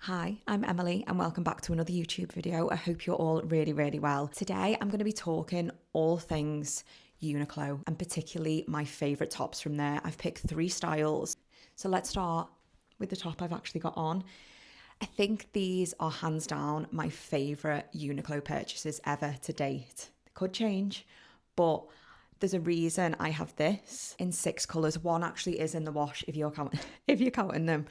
Hi, I'm Emily and welcome back to another YouTube video. I hope you're all really well. Today I'm going to be talking all things Uniqlo and particularly my favourite tops from there. I've picked 3 styles. So let's start with the top I've actually got on. I think these are hands down my favourite Uniqlo purchases ever to date. They could change, but there's a reason I have this in 6 colours. One actually is in the wash if you're counting them.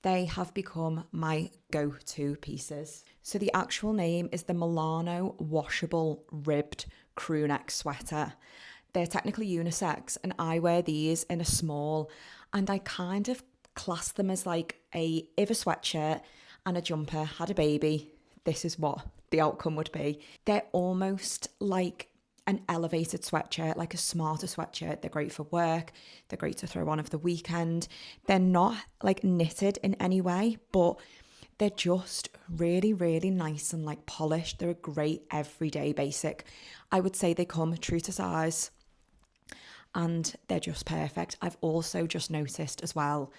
They have become my go-to pieces. So the actual name is the Milano washable ribbed crew neck sweater. They're technically unisex and I wear these in a small, and I kind of class them as like if a sweatshirt and a jumper had a baby, this is what the outcome would be. They're almost like an elevated sweatshirt, like a smarter sweatshirt. They're great for work. They're great to throw on over the weekend. They're not like knitted in any way, but they're just really nice and like polished. They're a great everyday basic. I would say they come true to size and they're just perfect. I've also just noticed as well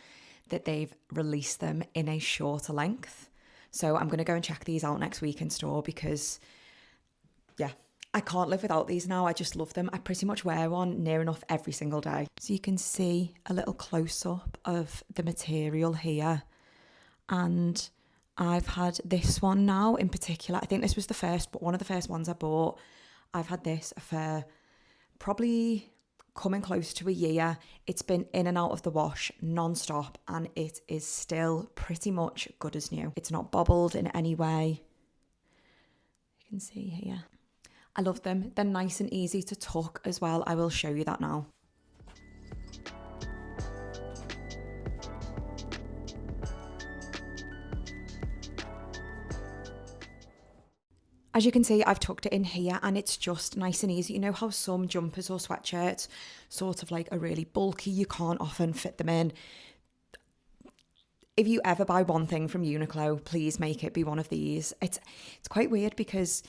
that they've released them in a shorter length. So I'm going to go and check these out next week in store because, yeah, I can't live without these now. I just love them. I pretty much wear one near enough every single day. So you can see a little close-up of the material here. And I've had this one now in particular. I think this was one of the first ones I bought. I've had this for probably coming close to a year. It's been in and out of the wash non-stop and it is still pretty much good as new. It's not bobbled in any way. You can see here. I love them. They're nice and easy to tuck as well. I will show you that now. As you can see, I've tucked it in here and it's just nice and easy. You know how some jumpers or sweatshirts sort of like are really bulky, you can't often fit them in. If you ever buy one thing from Uniqlo, please make it be one of these. It's quite weird because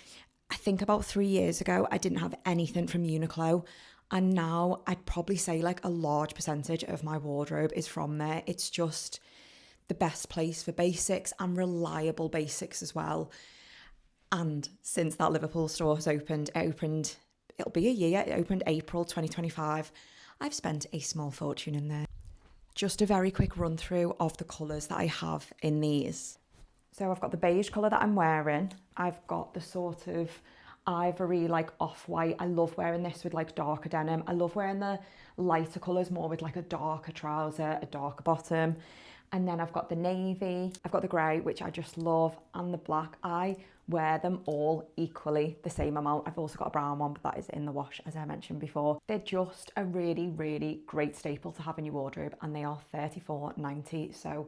I think about 3 years ago, I didn't have anything from Uniqlo. And now I'd probably say like a large percentage of my wardrobe is from there. It's just the best place for basics and reliable basics as well. And since that Liverpool store has opened, it'll be a year, it opened April 2025. I've spent a small fortune in there. Just a very quick run through of the colours that I have in these. So I've got the beige colour that I'm wearing. I've got the sort of ivory, like off-white. I love wearing this with like darker denim. I love wearing the lighter colours more with like a darker trouser, a darker bottom. And then I've got the navy. I've got the grey, which I just love, and the black. I wear them all equally the same amount. I've also got a brown one, but that is in the wash, as I mentioned before. They're just a really great staple to have in your wardrobe, and they are $34.90. So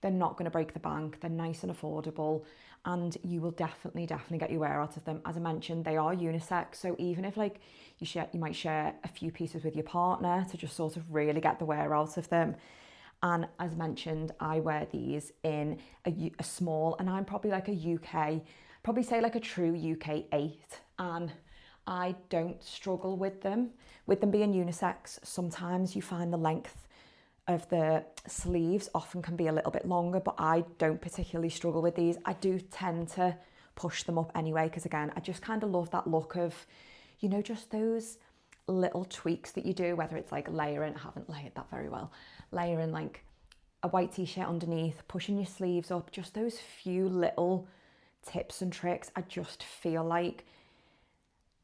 they're not going to break the bank. They're nice and affordable, and you will definitely get your wear out of them. As I mentioned, they are unisex, so even if like you might share a few pieces with your partner to just sort of really get the wear out of them. And as mentioned, I wear these in a small, and I'm probably like probably say like a true UK 8, and I don't struggle with them. With them being unisex, sometimes you find the length of the sleeves often can be a little bit longer, but I don't particularly struggle with these. I do tend to push them up anyway, because again, I just kind of love that look of, you know, just those little tweaks that you do, whether it's like layering, I haven't layered that very well, layering like a white t-shirt underneath, pushing your sleeves up, just those few little tips and tricks I just feel like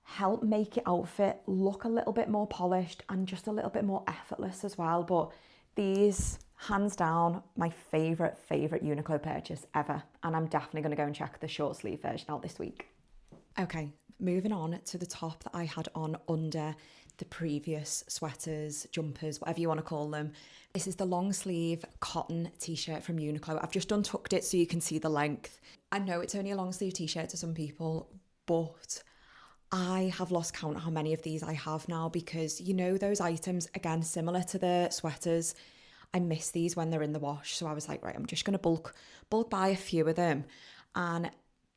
help make your outfit look a little bit more polished and just a little bit more effortless as well. But these, hands down, my favourite Uniqlo purchase ever. And I'm definitely going to go and check the short sleeve version out this week. Okay, moving on to the top that I had on under the previous sweaters, jumpers, whatever you want to call them. This is the long sleeve cotton t-shirt from Uniqlo. I've just untucked it so you can see the length. I know it's only a long sleeve t-shirt to some people, but I have lost count how many of these I have now, because you know those items, again, similar to the sweaters, I miss these when they're in the wash. So I was like, right, I'm just going to bulk buy a few of them. And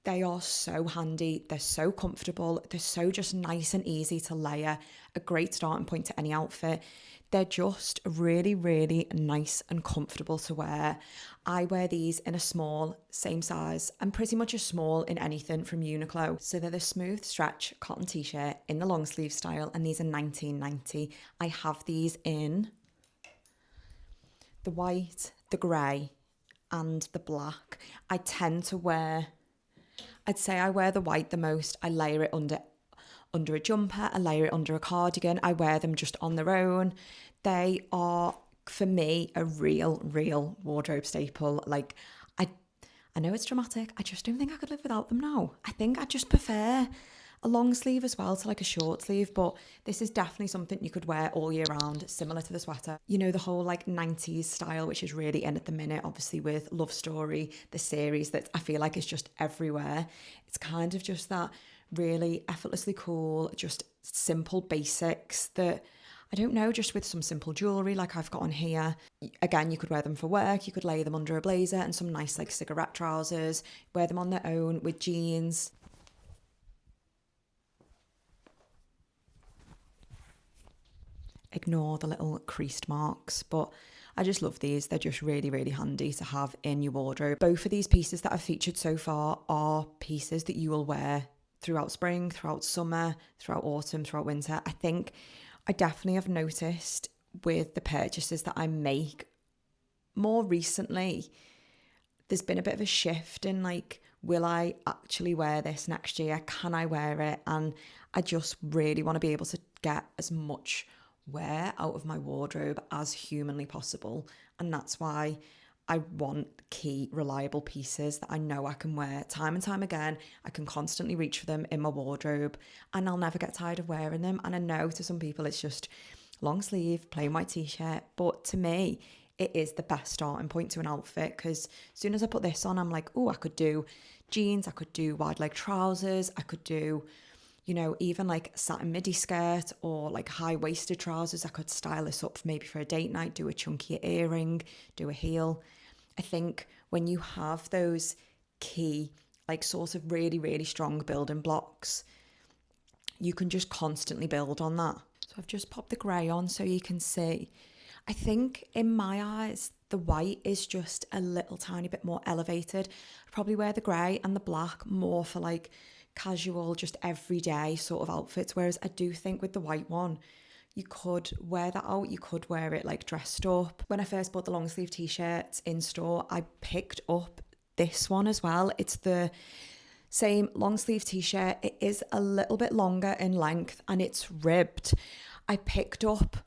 They are so handy, they're so comfortable, they're so just nice and easy to layer, a great starting point to any outfit. They're just really, really nice and comfortable to wear. I wear these in a small, same size, and pretty much a small in anything from Uniqlo. So they're the smooth stretch cotton t-shirt in the long sleeve style, and these are £19.90. I have these in the white, the grey, and the black. I tend to wear, I'd say I wear the white the most. I layer it under a jumper, I layer it under a cardigan. I wear them just on their own. They are, for me, a real wardrobe staple. Like, I know it's dramatic. I just don't think I could live without them now. I think I just prefer a long sleeve as well to like a short sleeve, but this is definitely something you could wear all year round, similar to the sweater. You know, the whole like 90s style, which is really in at the minute, obviously with Love Story, the series that I feel like is just everywhere. It's kind of just that really effortlessly cool, just simple basics that, I don't know, just with some simple jewellery like I've got on here. Again, you could wear them for work, you could layer them under a blazer and some nice like cigarette trousers, wear them on their own with jeans. Ignore the little creased marks, but I just love these. They're just really handy to have in your wardrobe. Both of these pieces that I've featured so far are pieces that you will wear throughout spring, throughout summer, throughout autumn, throughout winter. I think I definitely have noticed with the purchases that I make more recently, there's been a bit of a shift in like, will I actually wear this next year? Can I wear it? And I just really want to be able to get as much wear out of my wardrobe as humanly possible. And that's why I want key, reliable pieces that I know I can wear time and time again. I can constantly reach for them in my wardrobe and I'll never get tired of wearing them. And I know to some people it's just long sleeve, plain white t-shirt. But to me, it is the best starting point to an outfit because as soon as I put this on, I'm like, oh, I could do jeans, I could do wide leg trousers, I could do, you know, even like satin midi skirt or like high-waisted trousers. I could style this up maybe for a date night, do a chunkier earring, do a heel. I think when you have those key, like sort of really strong building blocks, you can just constantly build on that. So I've just popped the grey on so you can see. I think in my eyes, the white is just a little tiny bit more elevated. I'd probably wear the grey and the black more for like casual, just everyday sort of outfits. Whereas I do think with the white one, you could wear that out. You could wear it like dressed up. When I first bought the long sleeve t-shirts in store, I picked up this one as well. It's the same long sleeve t-shirt. It is a little bit longer in length and it's ribbed. I picked up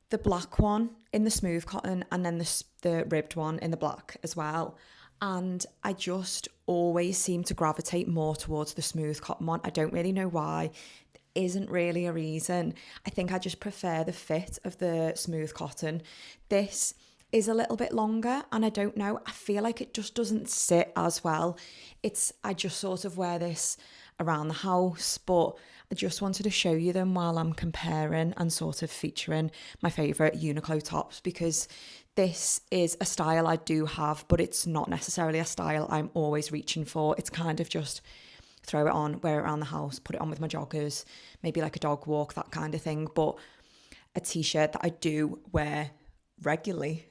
the black one in the smooth cotton and then the ribbed one in the black as well. And I just always seem to gravitate more towards the smooth cotton one. I don't really know why. There isn't really a reason. I think I just prefer the fit of the smooth cotton. This is a little bit longer and I don't know, I feel like it just doesn't sit as well. I just sort of wear this around the house, but I just wanted to show you them while I'm comparing and sort of featuring my favourite Uniqlo tops, because this is a style I do have, but it's not necessarily a style I'm always reaching for. It's kind of just throw it on, wear it around the house, put it on with my joggers, maybe like a dog walk, that kind of thing. But a t-shirt that I do wear regularly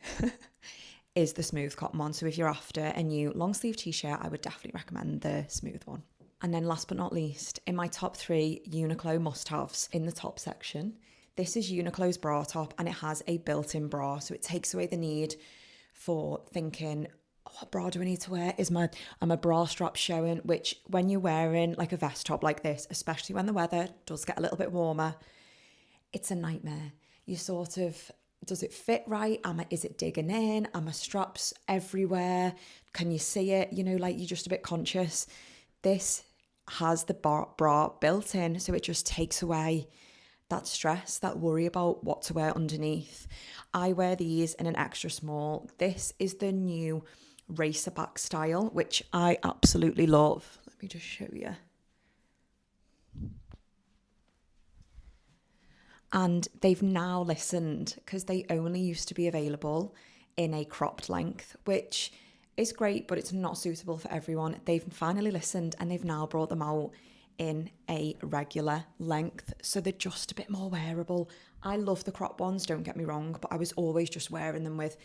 is the smooth cotton one. So if you're after a new long sleeve t-shirt, I would definitely recommend the smooth one. And then last but not least, in my top 3 Uniqlo must-haves in the top section, this is Uniqlo's bra top and it has a built-in bra. So it takes away the need for thinking, oh, what bra do I need to wear? Are my bra straps showing? Which when you're wearing like a vest top like this, especially when the weather does get a little bit warmer, it's a nightmare. You sort of, does it fit right? Is it digging in? Are my straps everywhere? Can you see it? You know, like you're just a bit conscious. This has the bra built in, so it just takes away that stress, that worry about what to wear underneath. I wear these in an extra small. This is the new racer back style, which I absolutely love. Let me just show you. And they've now listened, because they only used to be available in a cropped length, which is great, but it's not suitable for everyone. They've finally listened and they've now brought them out in a regular length, so they're just a bit more wearable. I love the crop ones, don't get me wrong, but I was always just wearing them with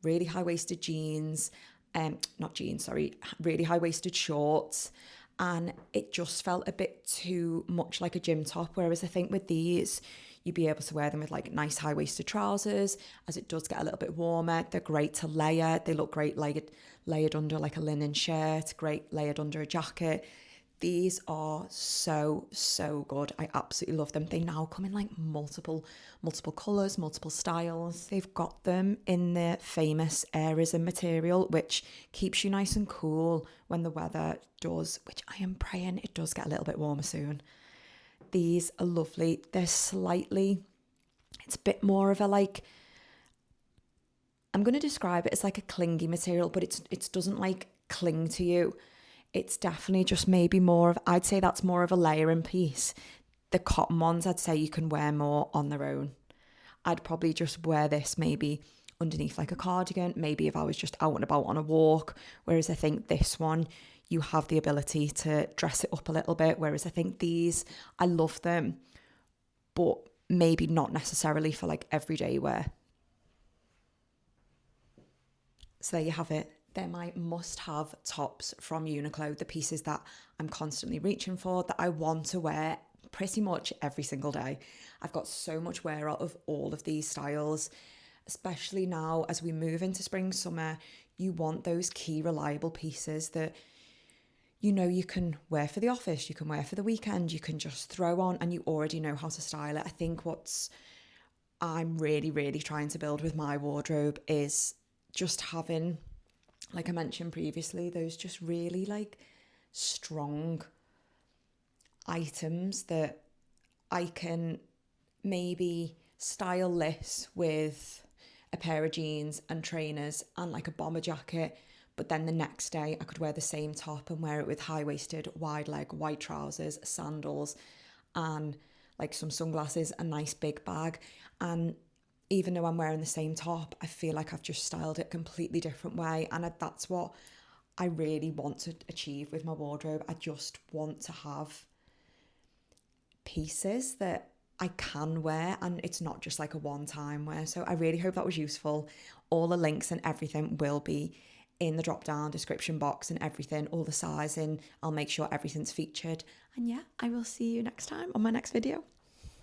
really high-waisted jeans, not jeans, sorry, really high-waisted shorts, and it just felt a bit too much like a gym top, whereas I think with these, you'd be able to wear them with like nice high-waisted trousers, as it does get a little bit warmer. They're great to layer. They look great layered under like a linen shirt, great layered under a jacket. These are so, so good. I absolutely love them. They now come in like multiple colours, multiple styles. They've got them in the famous Airism material, which keeps you nice and cool when the weather does, which I am praying it does get a little bit warmer soon. These are lovely. They're slightly, it's a bit more of a like, I'm going to describe it as like a clingy material, but it doesn't like cling to you. It's definitely just maybe more of, I'd say that's more of a layering piece. The cotton ones, I'd say you can wear more on their own. I'd probably just wear this maybe underneath like a cardigan, maybe if I was just out and about on a walk. Whereas I think this one, you have the ability to dress it up a little bit. Whereas I think these, I love them, but maybe not necessarily for like everyday wear. So there you have it. They're my must-have tops from Uniqlo, the pieces that I'm constantly reaching for, that I want to wear pretty much every single day. I've got so much wear out of all of these styles, especially now as we move into spring, summer. You want those key reliable pieces that you know you can wear for the office, you can wear for the weekend, you can just throw on and you already know how to style it. I think what's I'm really, really trying to build with my wardrobe is just having, like I mentioned previously, those just really like strong items that I can maybe style this with a pair of jeans and trainers and like a bomber jacket, but then the next day I could wear the same top and wear it with high-waisted, wide leg, white trousers, sandals, and like some sunglasses, a nice big bag. And even though I'm wearing the same top, I feel like I've just styled it a completely different way. And that's what I really want to achieve with my wardrobe. I just want to have pieces that I can wear and it's not just like a one-time wear. So I really hope that was useful. All the links and everything will be in the drop-down description box and everything, all the sizing. I'll make sure everything's featured. And yeah, I will see you next time on my next video.